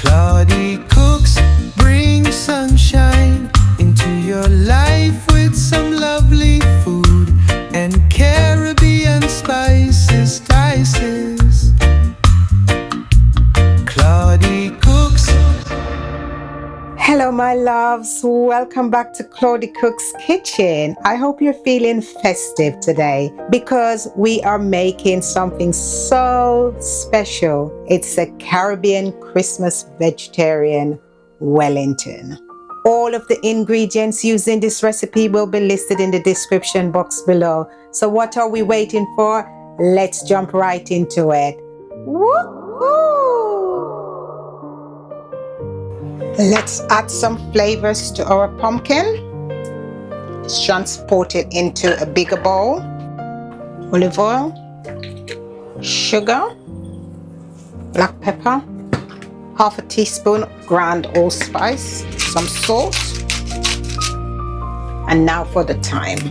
Claudie cooks, bring sunshine into your life with some lovely food and Caribbean spices, spices. Claudie cooks. Hello my loves, welcome back to Claudie Cook's Kitchen. I hope you're feeling festive today because we are making something so special. It's a Caribbean Christmas vegetarian Wellington. All of the ingredients used in this recipe will be listed in the description box below. So what are we waiting for? Let's jump right into it. Woohoo! Let's add some flavors to our pumpkin. Let's transport it into a bigger bowl. Olive oil, sugar, black pepper, half a teaspoon ground allspice, some salt, and now for the thyme.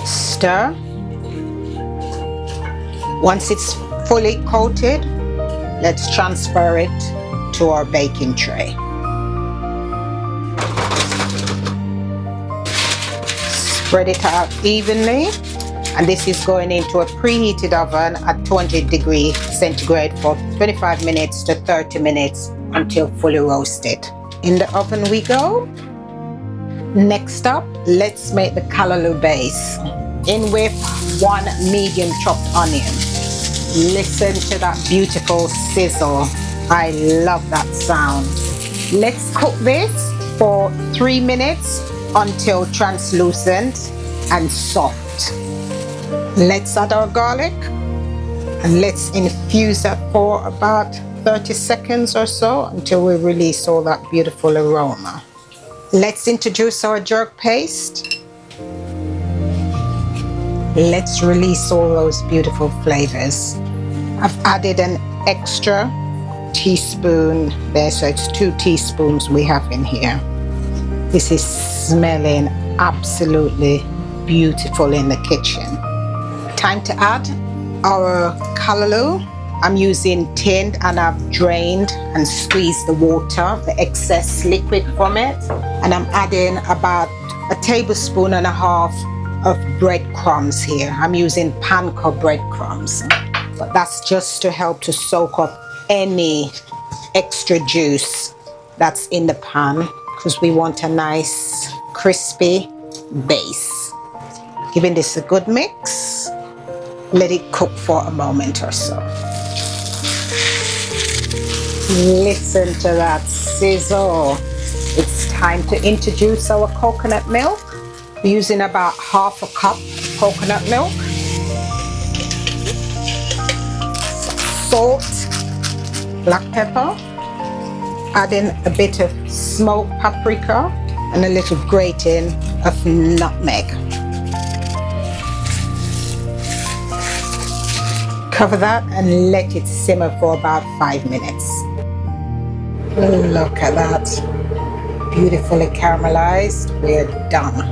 Stir. Once it's fully coated, let's transfer it to our baking tray. Spread it out evenly, and this is going into a preheated oven at 200 degrees centigrade for 25 minutes to 30 minutes until fully roasted. In the oven we go. Next up, let's make the Callaloo base. In with 1 medium chopped onion. Listen to that beautiful sizzle. I love that sound. Let's cook this for 3 minutes until translucent and soft. Let's add our garlic and let's infuse that for about 30 seconds or so until we release all that beautiful aroma. Let's introduce our jerk paste. Let's release all those beautiful flavors. I've added an extra teaspoon there, so it's 2 teaspoons we have in here. This is smelling absolutely beautiful in the kitchen. Time to add our Callaloo. I'm using tinned and I've drained and squeezed the water, the excess liquid from it, and I'm adding about 1.5 tablespoons of breadcrumbs here. I'm using panko breadcrumbs, but that's just to help to soak up any extra juice that's in the pan because we want a nice crispy base. Giving this a good mix. Let it cook for a moment or so. Listen to that sizzle. It's time to introduce our coconut milk. We're using about 1/2 cup of coconut milk. Salt, black pepper, adding a bit of smoked paprika and a little grating of nutmeg. Cover that and let it simmer for about 5 minutes. Look at that, beautifully caramelized. We're done.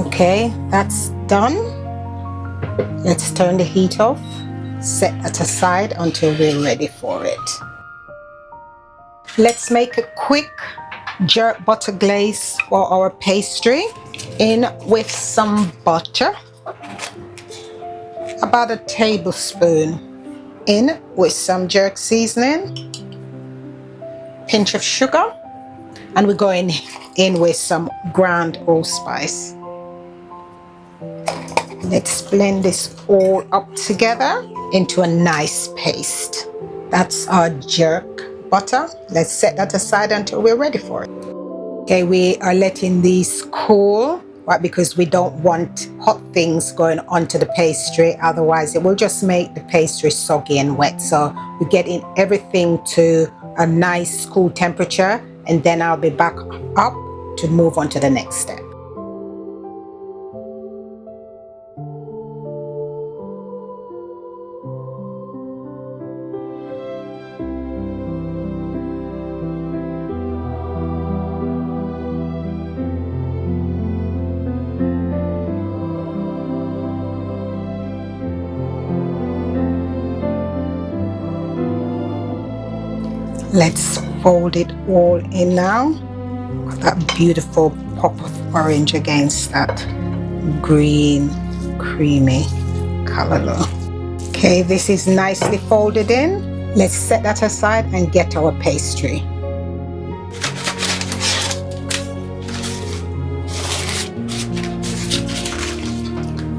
Okay, that's done. Let's turn the heat off. Set that aside until we're ready for it. Let's make a quick jerk butter glaze for our pastry. In with some butter, about 1 tablespoon. In with some jerk seasoning, pinch of sugar, and we're going in with some ground allspice. Let's blend this all up together into a nice paste. That's our jerk butter. Let's set that aside until we're ready for it. Okay, we are letting these cool, right, because we don't want hot things going onto the pastry, otherwise it will just make the pastry soggy and wet. So we're getting everything to a nice cool temperature, and then I'll be back up to move on to the next step. Let's fold it all in now. Got that beautiful pop of orange against that green, creamy Callaloo. Okay, this is nicely folded in. Let's set that aside and get our pastry.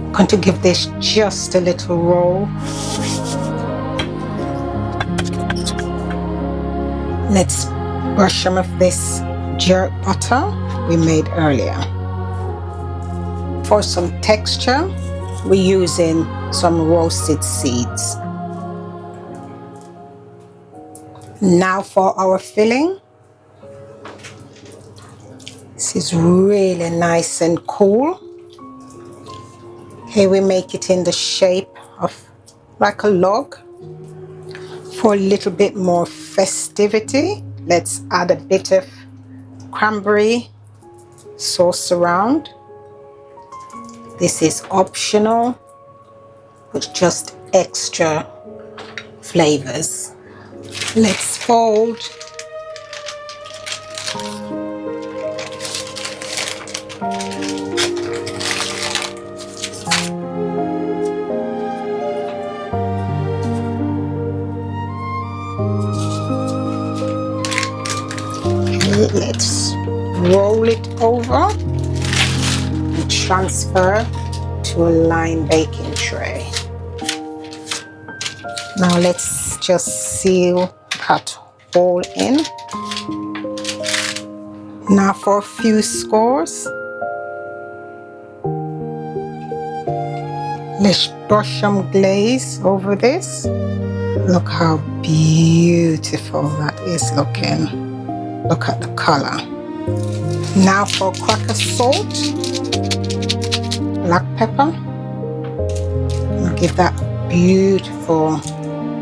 I'm going to give this just a little roll. Let's brush some of this jerk butter we made earlier. For some texture, we're using some roasted seeds. Now for our filling. This is really nice and cool. Okay, we make it in the shape of like a log. For a little bit more festivity, let's add a bit of cranberry sauce around. This is optional, but just extra flavors. Let's fold. Let's roll it over and transfer to a lined baking tray. Now let's just seal that hole in. Now for a few scores. Let's brush some glaze over this. Look how beautiful that is looking. Look at the color. Now for cracker salt, black pepper. I'll give that beautiful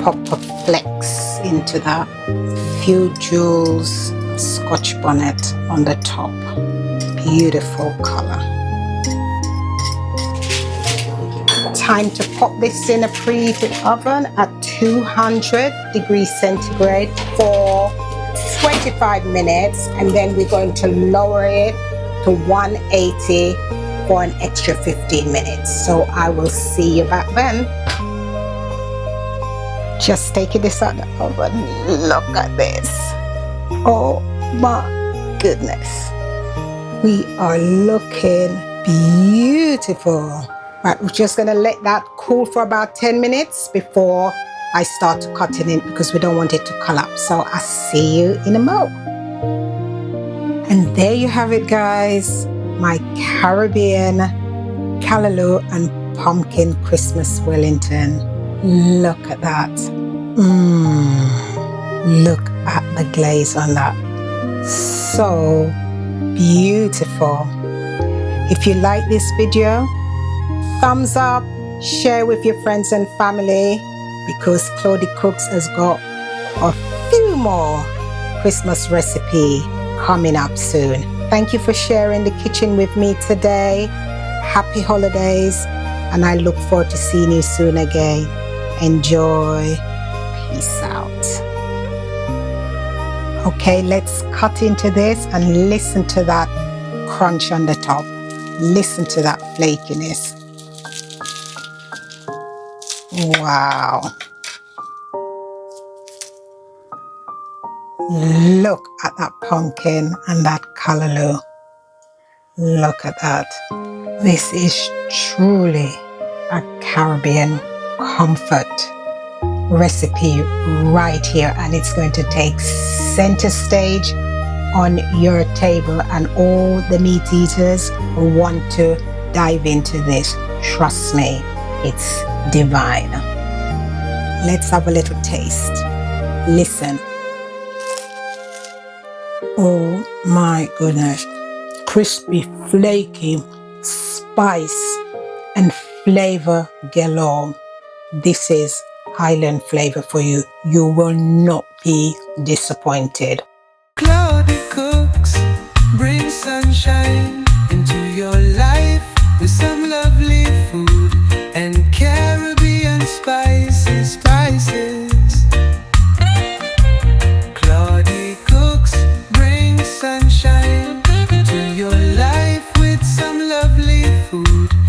pop of flecks into that. A few jewels, Scotch bonnet on the top. Beautiful color. Time to pop this in a preheated oven at 200 degrees centigrade for 25 minutes, and then we're going to lower it to 180 for an extra 15 minutes. So I will see you back then. Just taking this out of the oven. Look at this. Oh my goodness. We are looking beautiful. Right, we're just gonna let that cool for about 10 minutes before I start cutting it, because we don't want it to collapse. So I'll see you in a mo. And there you have it, guys. My Caribbean Callaloo and pumpkin Christmas Wellington. Look at that. Look at the glaze on that. So beautiful. If you like this video, thumbs up, share with your friends and family, because Claudie Cooks has got a few more Christmas recipe coming up soon. Thank you for sharing the kitchen with me today. Happy holidays, and I look forward to seeing you soon again. Enjoy. Peace out. Okay, let's cut into this and listen to that crunch on the top. Listen to that flakiness. Wow. Look at that pumpkin and that Callaloo. Look at that. This is truly a Caribbean comfort recipe right here, and it's going to take center stage on your table, and all the meat eaters want to dive into this. Trust me, it's divine. Let's have a little taste. Listen. Oh my goodness. Crispy, flaky, spice and flavor galore. This is Highland flavor for you. You will not be disappointed. Claudie Cooks bring sunshine into your life with some lovely food and Caribbean spices. food